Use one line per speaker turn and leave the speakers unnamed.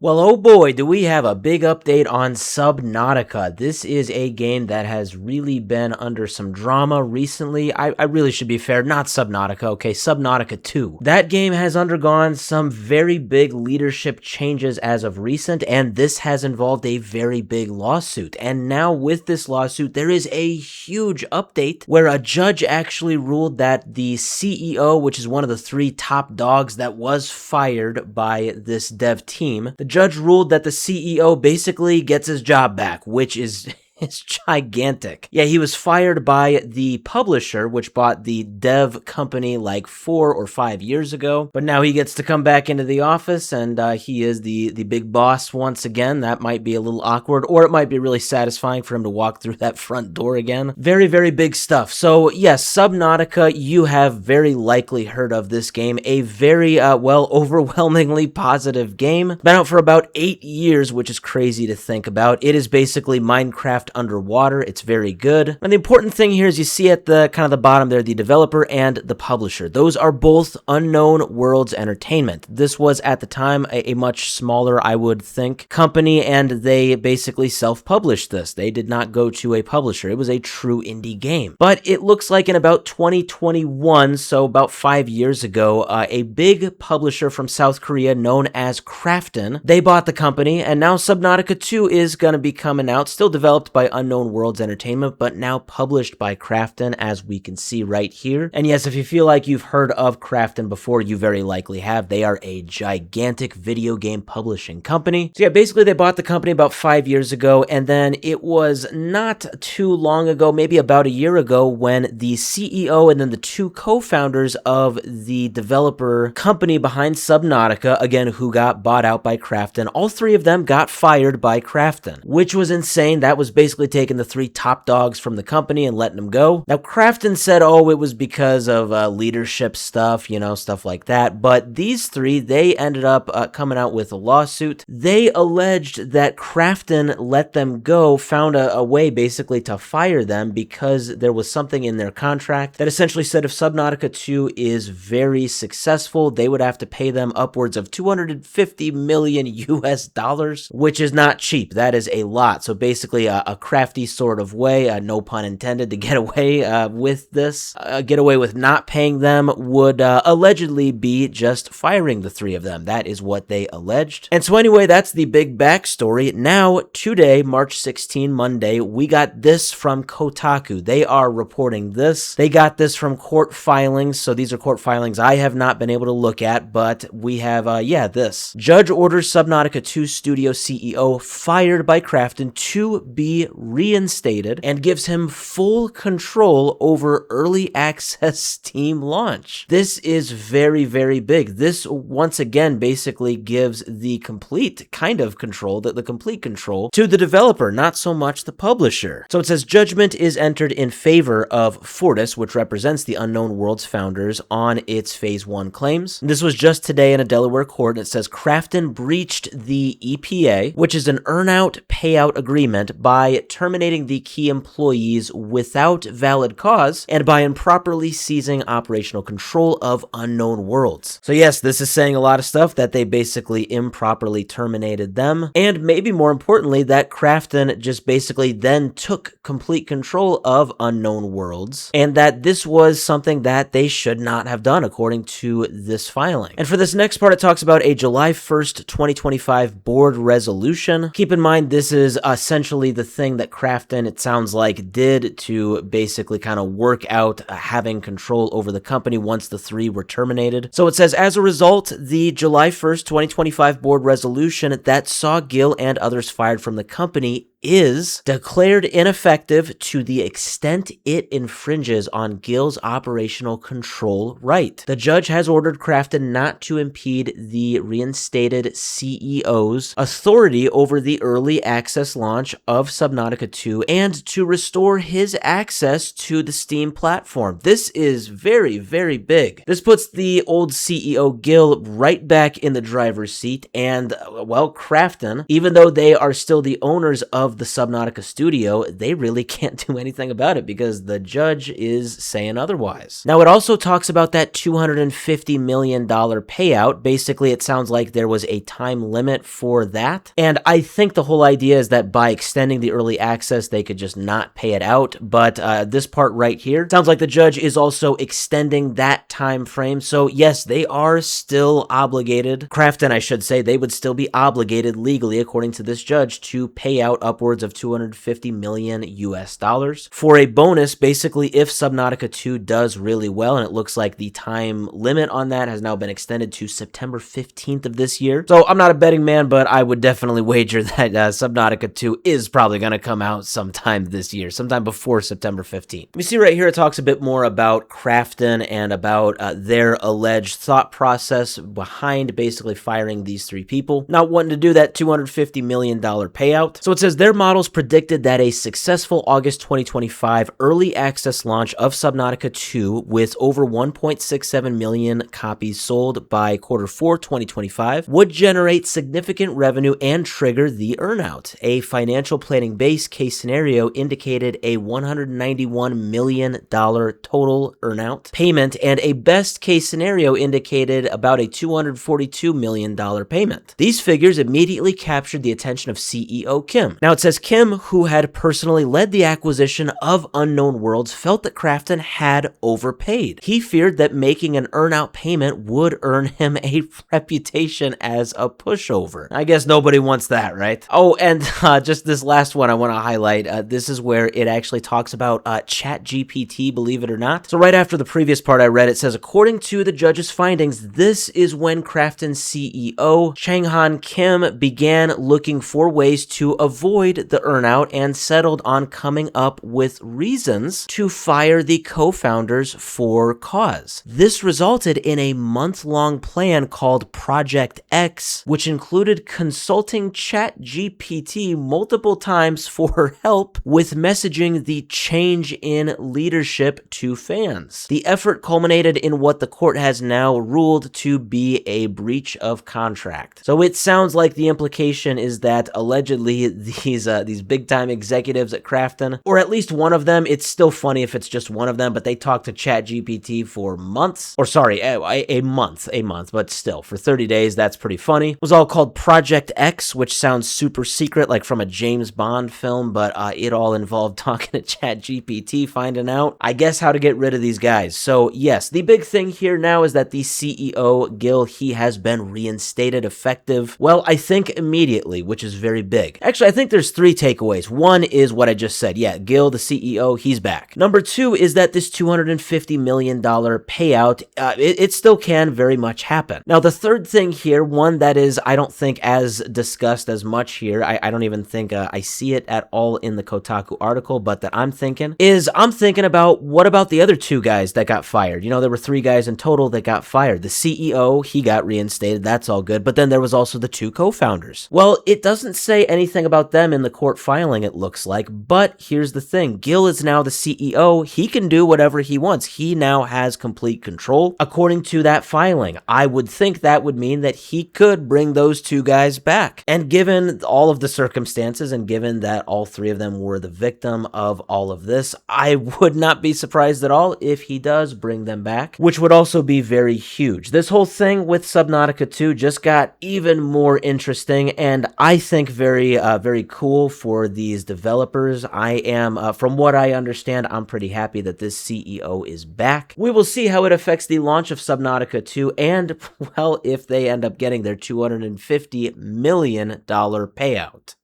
Well, oh boy, do we have a big update on Subnautica. This is a game that has really been under some drama recently. I really should be fair, not Subnautica, okay, Subnautica 2. That game has undergone some very big leadership changes as of recent, and this has involved a very big lawsuit. And now with this lawsuit, there is a huge update where a judge actually ruled that the CEO, which is one of the three top dogs that was fired by this dev team, the judge ruled that the CEO basically gets his job back, which is it's gigantic. Yeah, he was fired by the publisher, which bought the dev company like 4 or 5 years ago. But now he gets to come back into the office, and he is the big boss once again. That might be a little awkward, or it might be really satisfying for him to walk through that front door again. Very, very big stuff. So yes, Subnautica, you have very likely heard of this game. A very, overwhelmingly positive game. Been out for about 8 years, which is crazy to think about. It is basically Minecraft underwater. It's very good. And the important thing here is you see at the kind of the bottom there, the developer and the publisher. Those are both Unknown Worlds Entertainment. This was at the time a much smaller, I would think, company, and they basically self-published this. They did not go to a publisher. It was a true indie game. But it looks like in about 2021, so about 5 years ago, a big publisher from South Korea known as Krafton, they bought the company, and now Subnautica 2 is going to be coming out, still developed by Unknown Worlds Entertainment, but now published by Krafton, as we can see right here. And yes, if you feel like you've heard of Krafton before, you very likely have. They are a gigantic video game publishing company. So yeah, basically they bought the company about 5 years ago, and then it was not too long ago, maybe about a year ago, when the CEO and then the two co-founders of the developer company behind Subnautica, again, who got bought out by Krafton, all three of them got fired by Krafton, which was insane. That was basically taking the three top dogs from the company and letting them go. Now, Krafton said, oh, it was because of leadership stuff, stuff like that. But these three, they ended up coming out with a lawsuit. They alleged that Krafton let them go, found a way basically to fire them because there was something in their contract that essentially said if Subnautica 2 is very successful, they would have to pay them upwards of 250 million US dollars, which is not cheap. That is a lot. So basically a crafty sort of way, no pun intended, to get away with this, get away with not paying them would allegedly be just firing the three of them. That is what they alleged. And so anyway, that's the big backstory. Now, today, March 16, Monday, we got this from Kotaku. They are reporting this. They got this from court filings. So these are court filings I have not been able to look at, but we have, this. Judge orders Subnautica 2 studio CEO fired by Krafton to be reinstated and gives him full control over early access Steam launch. This is very, very big. This once again basically gives the complete kind of control, the complete control to the developer, not so much the publisher. So it says judgment is entered in favor of Fortis, which represents the Unknown Worlds founders, on its Phase 1 claims. This was just today in a Delaware court, and it says Krafton breached the EPA, which is an earnout payout agreement, by terminating the key employees without valid cause and by improperly seizing operational control of Unknown Worlds. So yes, this is saying a lot of stuff, that they basically improperly terminated them, and maybe more importantly, that Krafton just basically then took complete control of Unknown Worlds, and that this was something that they should not have done according to this filing. And for this next part, it talks about a July 1st, 2025 board resolution. Keep in mind, this is essentially the thing that Krafton, it sounds like, did to basically kind of work out having control over the company once the three were terminated. So it says, as a result, the July 1st, 2025 board resolution that saw Gill and others fired from the company is declared ineffective to the extent it infringes on Gill's operational control right. The judge has ordered Krafton not to impede the reinstated CEO's authority over the early access launch of Subnautica 2 and to restore his access to the Steam platform. This is very, very big. This puts the old CEO Gill right back in the driver's seat, and, well, Krafton, even though they are still the owners of the Subnautica studio, they really can't do anything about it because the judge is saying otherwise. Now, it also talks about that $250 million payout. Basically, it sounds like there was a time limit for that, and I think the whole idea is that by extending the early access, they could just not pay it out, but this part right here sounds like the judge is also extending that time frame. So yes, they are still obligated. Krafton, I should say, they would still be obligated legally, according to this judge, to pay out upwards of $250 million US dollars for a bonus, basically, if Subnautica 2 does really well, and it looks like the time limit on that has now been extended to September 15th of this year. So I'm not a betting man, but I would definitely wager that Subnautica 2 is probably going to come out sometime this year, sometime before September 15th. We see right here it talks a bit more about Krafton and about their alleged thought process behind basically firing these three people, not wanting to do that $250 million payout. So it says their models predicted that a successful August 2025 early access launch of Subnautica 2 with over 1.67 million copies sold by Q4 2025 would generate significant revenue and trigger the earnout. A financial planning base case scenario indicated a $191 million total earnout payment, and a best case scenario indicated about a $242 million payment. These figures immediately captured the attention of CEO Kim. Now it says Kim, who had personally led the acquisition of Unknown Worlds, felt that Krafton had overpaid. He feared that making an earnout payment would earn him a reputation as a pushover. I guess nobody wants that, right? Oh, and just this last one I want to highlight. This is where it actually talks about ChatGPT, believe it or not. So right after the previous part I read, it says, according to the judge's findings, this is when Krafton's CEO, Chang-Han Kim, began looking for ways to avoid the earnout and settled on coming up with reasons to fire the co-founders for cause. This resulted in a month-long plan called Project X, which included consulting ChatGPT multiple times for help with messaging the change in leadership to fans. The effort culminated in what the court has now ruled to be a breach of contract. So it sounds like the implication is that allegedly these big-time executives at Krafton, or at least one of them, it's still funny if it's just one of them, but they talked to ChatGPT for months, or sorry, a month, but still, for 30 days, that's pretty funny. It was all called Project X, which sounds super secret, like from a James Bond film, but it all involved talking to ChatGPT, finding out, I guess, how to get rid of these guys. So yes, the big thing here now is that the CEO, Gill, he has been reinstated effective, well, I think immediately, which is very big. Actually, I think there's three takeaways. One is what I just said. Yeah, Gill, the CEO, he's back. Number two is that this $250 million payout, it still can very much happen. Now, the third thing here, one that is, I don't think, as discussed as much here, I don't even think I see it at all in the Kotaku article, but that I'm thinking about, what about the other two guys that got fired? You know, there were three guys in total that got fired. The CEO, he got reinstated, that's all good, but then there was also the two co-founders. Well, it doesn't say anything about them in the court filing, it looks like, but here's the thing. Gill is now the CEO. He can do whatever he wants. He now has complete control. According to that filing, I would think that would mean that he could bring those two guys back. And given all of the circumstances, and given that all three of them were the victim of all of this, I would not be surprised at all if he does bring them back, which would also be very huge. This whole thing with Subnautica 2 just got even more interesting, and I think very cool for these developers. I am, from what I understand, I'm pretty happy that this CEO is back. We will see how it affects the launch of Subnautica 2 and, well, if they end up getting their $250 million payout.